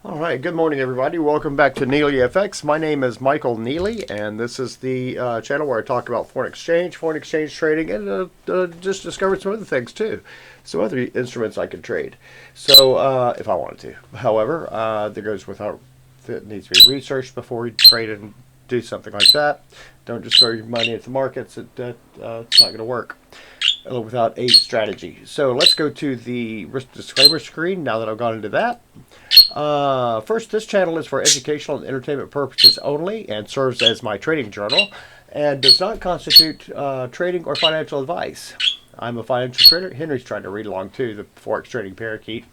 All right, good morning, everybody. Welcome back to NeelyFX. My name is Michael Neely, and this is the channel where I talk about foreign exchange trading, and just discovered some other things too, some other instruments I could trade. So, if I wanted to. However, that goes without. It needs to be researched before you trade and do something like that. Don't just throw your money at the markets. It's not going to work without a strategy. So let's go to the risk disclaimer screen now that I've gone into that. First, this channel is for educational and entertainment purposes only and serves as my trading journal and does not constitute trading or financial advice. I'm a financial trader. Henry's trying to read along too, the Forex trading parakeet.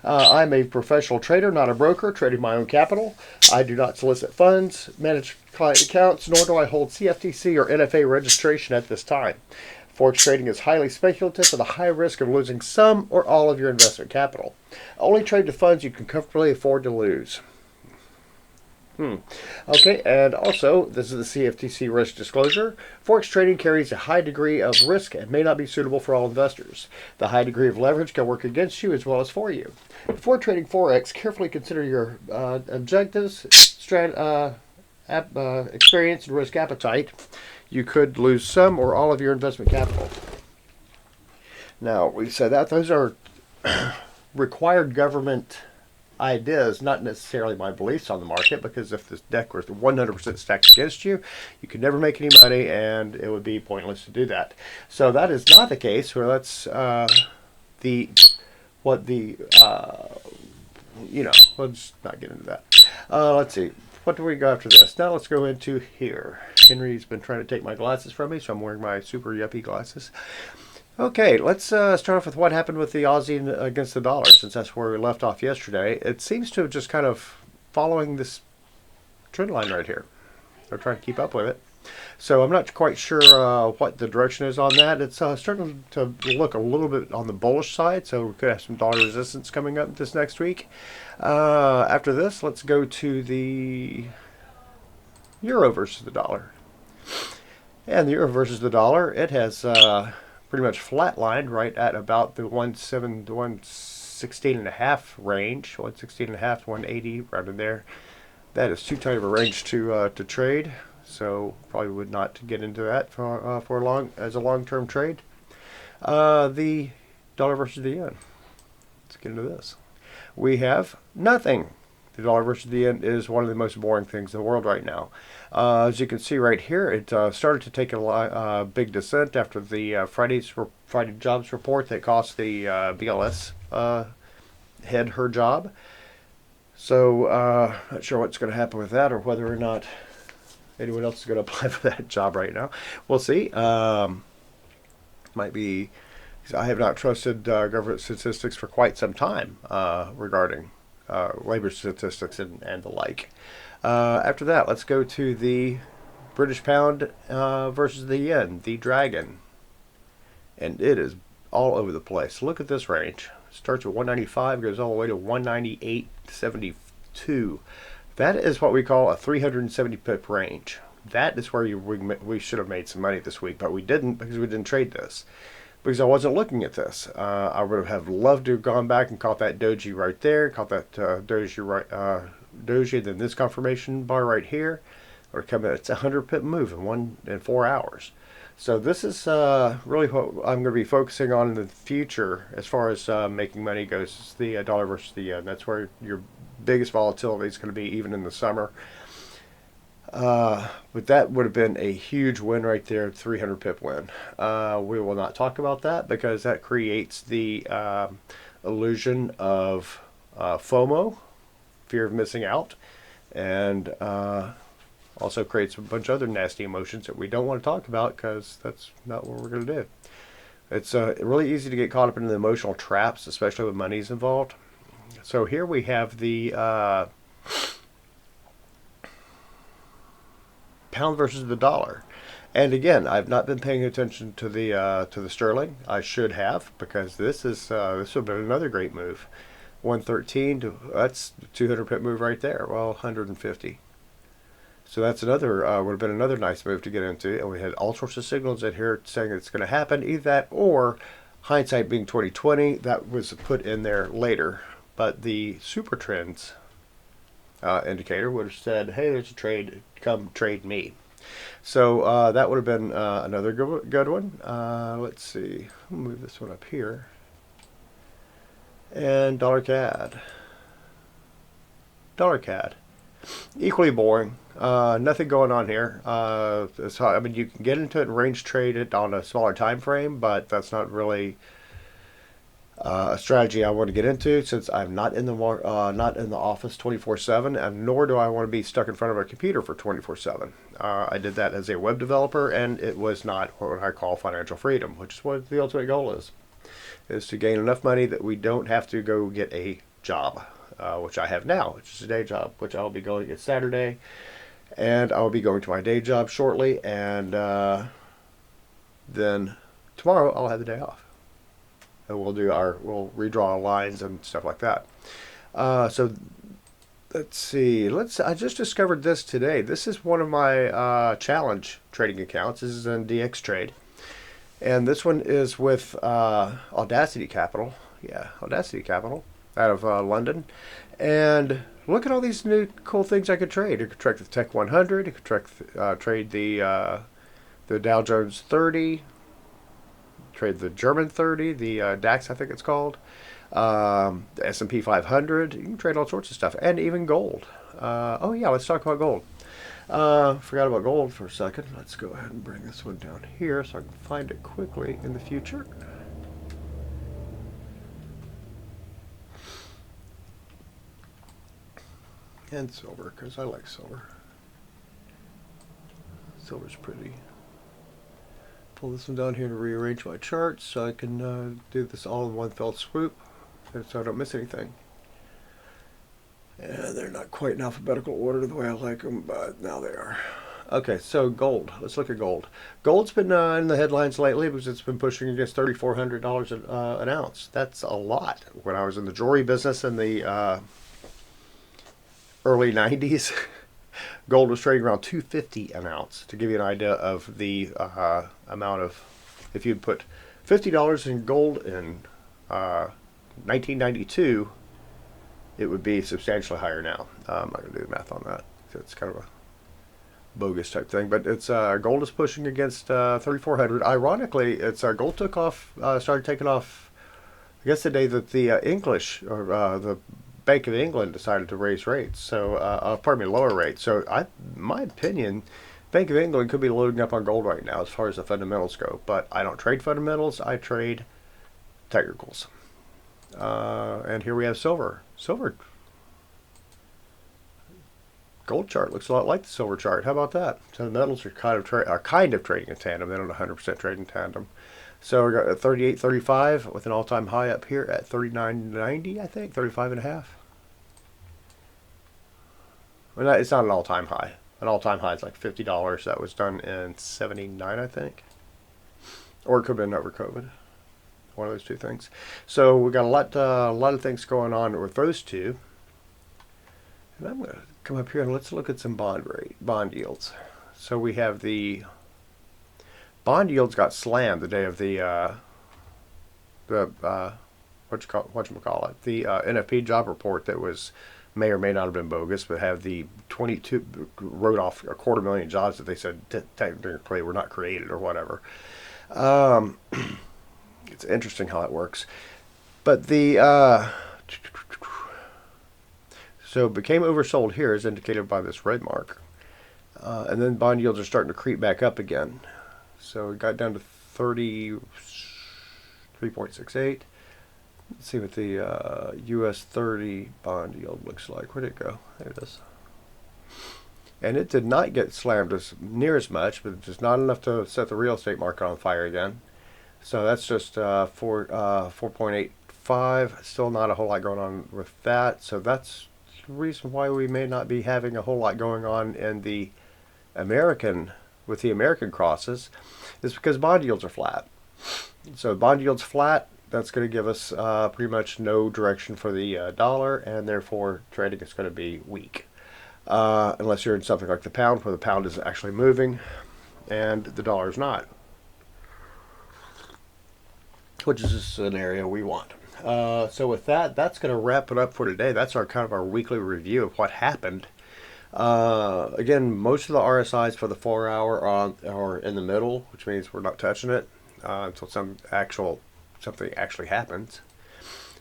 I'm a professional trader, not a broker, trading my own capital. I do not solicit funds, manage client accounts, nor do I hold CFTC or NFA registration at this time. Forex trading is highly speculative with a high risk of losing some or all of your investment capital. Only trade the funds you can comfortably afford to lose. Okay, and also, this is the CFTC risk disclosure. Forex trading carries a high degree of risk and may not be suitable for all investors. The high degree of leverage can work against you as well as for you. Before trading Forex, carefully consider your objectives, experience, and risk appetite. You could lose some or all of your investment capital. Now, we said that those are required government ideas, not necessarily my beliefs on the market, because if this deck was 100% stacked against you, you could never make any money and it would be pointless to do that. So that is not the case. Where let's let's not get into that. Let's see. What do we go after this? Now let's go into here. Henry's been trying to take my glasses from me, so I'm wearing my super yuppie glasses. Okay, let's start off with what happened with the Aussie against the dollar, since that's where we left off yesterday. It seems to have just kind of following this trend line right here. They're trying to keep up with it. So I'm not quite sure what the direction is on that. It's starting to look a little bit on the bullish side, so we could have some dollar resistance coming up this next week. After this, let's go to the euro versus the dollar. And the euro versus the dollar, it has pretty much flatlined right at about the 116 and a half range, 116 and a half to 180, right in there. That is too tight of a range to trade, so probably would not get into that for a long-term trade. The dollar versus the yen. Let's get into this. We have nothing. The dollar versus the yen is one of the most boring things in the world right now. As you can see right here, it started to take a big descent after the Friday jobs report that cost the BLS head her job. So not sure what's going to happen with that, or whether or not anyone else is going to apply for that job right now. We'll see. Might be. I have not trusted government statistics for quite some time regarding labor statistics and the like. After that, let's go to the British pound versus the yen, the dragon. And it is all over the place. Look at this range. Starts at 195, goes all the way to 198.72. That is what we call a 370 pip range. That is where we should have made some money this week, but we didn't, because we didn't trade this. Because I wasn't looking at this. I would have loved to have gone back and caught that doji right there, caught that doji, then this confirmation bar right here, or come in. It's a 100 pip move in 4 hours. So this is really what I'm going to be focusing on in the future as far as making money goes. The dollar versus the yen. That's where your biggest volatility is going to be, even in the summer. But that would have been a huge win right there, 300 pip win. We will not talk about that because that creates the illusion of FOMO, fear of missing out, and also creates a bunch of other nasty emotions that we don't want to talk about, because that's not what we're going to do. It's really easy to get caught up in the emotional traps, especially when money's involved. So here we have the pound versus the dollar. And again, I've not been paying attention to the sterling. I should have, because this would have been another great move. 113 to, that's 200 pip move right there. Well, 150. So that's another would have been another nice move to get into. And we had all sorts of signals in here saying it's going to happen. Either that, or hindsight being 2020, that was put in there later. But the super trends indicator would have said, hey, there's a trade, come trade me. So that would have been another good one. Let's see, I'll move this one up here. And dollar CAD. Dollar CAD. Equally boring. Nothing going on here. I mean, you can get into it and range trade it on a smaller time frame, but that's not really a strategy I want to get into, since I'm not in the office 24/7, and nor do I want to be stuck in front of a computer for 24/7. I did that as a web developer, and it was not what I call financial freedom, which is what the ultimate goal is to gain enough money that we don't have to go get a job, which I have now, which is a day job, which I'll be going at Saturday, and I'll be going to my day job shortly, and then tomorrow I'll have the day off. And we'll redraw our lines and stuff like that. So let's see. I just discovered this today. This is one of my challenge trading accounts. This is in DX Trade, and this one is with Audacity Capital. Yeah, Audacity Capital out of London. And look at all these new cool things I could trade. I could trade the Tech 100. I could trade the Dow Jones 30. Trade the German 30, the DAX, I think it's called, the S&P 500. You can trade all sorts of stuff, and even gold. Oh yeah, let's talk about gold. Forgot about gold for a second. Let's go ahead and bring this one down here so I can find it quickly in the future. And silver, because I like silver. Silver's pretty. Pull this one down here to rearrange my charts so I can do this all in one fell swoop, so I don't miss anything. And they're not quite in alphabetical order the way I like them, but now they are. Okay, so gold. Let's look at gold. Gold's been in the headlines lately because it's been pushing against $3,400 an ounce. That's a lot. When I was in the jewelry business in the early 90s, gold was trading around $250 an ounce. To give you an idea of the amount of, if you'd put $50 in gold in 1992, it would be substantially higher now. I'm not going to do the math on that. It's kind of a bogus type thing, but it's gold is pushing against 3,400. Ironically, it's gold took off, started taking off, I guess the day that the English or the Bank of England decided to raise rates. So, pardon me, lower rates. So, my opinion, Bank of England could be loading up on gold right now as far as the fundamentals go. But I don't trade fundamentals. I trade technicals. And here we have silver. Silver. Gold chart looks a lot like the silver chart. How about that? So the metals are kind of trading in tandem. They don't 100% trade in tandem. So we got a 38.35 with an all-time high up here at 39.90, I think, 35.5. Well, it's not an all-time high. An all-time high is like $50. That was done in '79, I think, or it could have been over COVID. One of those two things. So we got a lot of things going on with those two. And I'm going to come up here and let's look at some bond yields. So we have the bond yields got slammed the day of the whatchamacallit, the NFP job report that was may or may not have been bogus, but have the 22 wrote off 250,000 jobs that they said technically were not created or whatever. It's interesting how it works, but the so it became oversold here, as indicated by this red mark, and then bond yields are starting to creep back up again. So it got down to 33.68. Let's see what the US 30 bond yield looks like. Where'd it go? There it is. And it did not get slammed near as much, but just not enough to set the real estate market on fire again. So that's just 4.85. Still not a whole lot going on with that. So that's the reason why we may not be having a whole lot going on in the American crosses, is because bond yields are flat. So bond yields flat, that's going to give us pretty much no direction for the dollar, and therefore trading is going to be weak. Unless you're in something like the pound, where the pound is actually moving and the dollar is not, which is a scenario we want. So with that, that's going to wrap it up for today. That's our kind of our weekly review of what happened. Again, most of the RSIs for the 4 hour are in the middle, which means we're not touching it until something actually happens.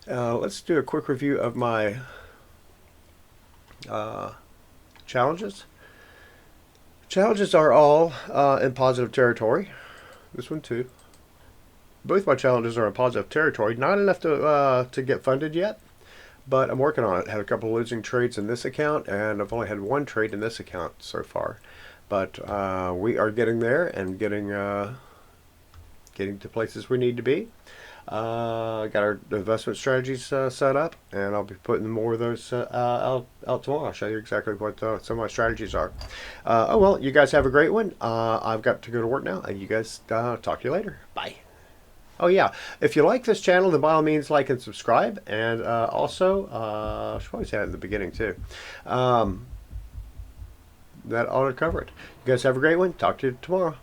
Let's do a quick review of my challenges. Challenges are all in positive territory. This one too. Both my challenges are in positive territory. Not enough to get funded yet, but I'm working on it. Had a couple of losing trades in this account, and I've only had one trade in this account so far. But we are getting there and getting to places we need to be. Got our investment strategies set up, and I'll be putting more of those out tomorrow. I'll show you exactly what some of my strategies are. Oh well, you guys have a great one. I've got to go to work now. You guys talk to you later. Bye. Oh yeah, if you like this channel, then by all means like and subscribe, and also I should probably say that in the beginning too. That ought to cover it. You guys have a great one. Talk to you tomorrow.